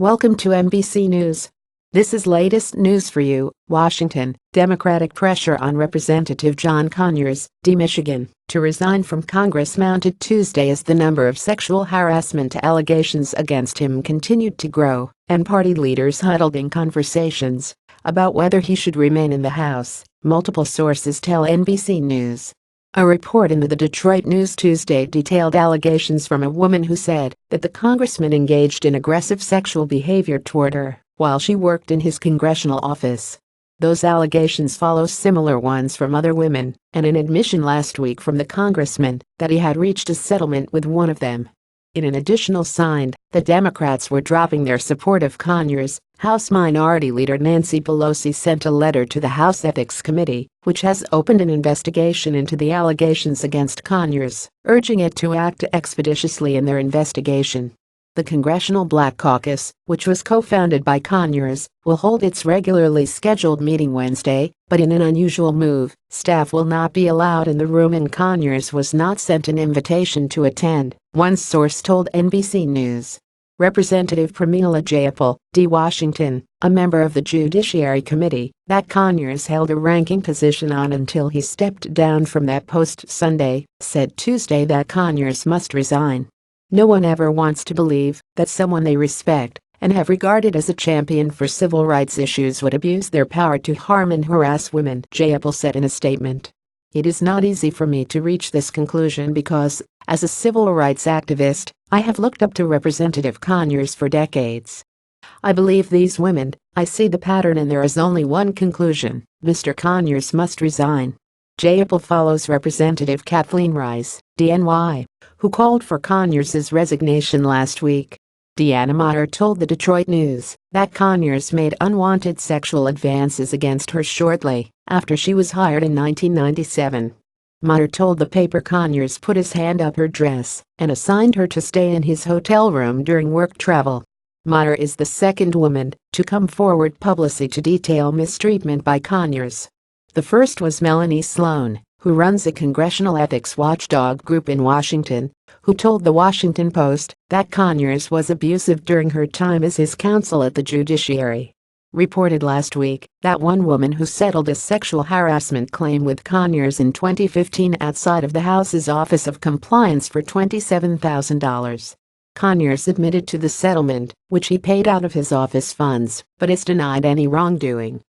Welcome to NBC News. This is latest news for you. Washington, Democratic pressure on Representative John Conyers, D. Michigan, to resign from Congress mounted Tuesday as the number of sexual harassment allegations against him continued to grow, and party leaders huddled in conversations about whether he should remain in the House, multiple sources tell NBC News. A report in the Detroit News Tuesday detailed allegations from a woman who said that the congressman engaged in aggressive sexual behavior toward her while she worked in his congressional office. Those allegations follow similar ones from other women and an admission last week from the congressman that he had reached a settlement with one of them. In an additional sign, the Democrats were dropping their support of Conyers. House Minority Leader Nancy Pelosi sent a letter to the House Ethics Committee, which has opened an investigation into the allegations against Conyers, urging it to act expeditiously in their investigation. The Congressional Black Caucus, which was co-founded by Conyers, will hold its regularly scheduled meeting Wednesday, but in an unusual move, staff will not be allowed in the room and Conyers was not sent an invitation to attend, one source told NBC News. Representative Pramila Jayapal, D. Washington, a member of the Judiciary Committee that Conyers held a ranking position on until he stepped down from that post Sunday, said Tuesday that Conyers must resign. No one ever wants to believe that someone they respect and have regarded as a champion for civil rights issues would abuse their power to harm and harass women, Jayapal said in a statement. It is not easy for me to reach this conclusion because, as a civil rights activist, I have looked up to Representative Conyers for decades. I believe these women, I see the pattern and there is only one conclusion: Mr. Conyers must resign. Jayapal follows Representative Kathleen Rice, DNY, who called for Conyers' resignation last week. Deanna Mater told the Detroit News that Conyers made unwanted sexual advances against her shortly after she was hired in 1997. Mater told the paper Conyers put his hand up her dress and assigned her to stay in his hotel room during work travel. Mater is the second woman to come forward publicly to detail mistreatment by Conyers. The first was Melanie Sloan, who runs a congressional ethics watchdog group in Washington, who told the Washington Post that Conyers was abusive during her time as his counsel at the judiciary. Reported last week that one woman who settled a sexual harassment claim with Conyers in 2015 outside of the House's Office of Compliance for $27,000. Conyers admitted to the settlement, which he paid out of his office funds, but has denied any wrongdoing.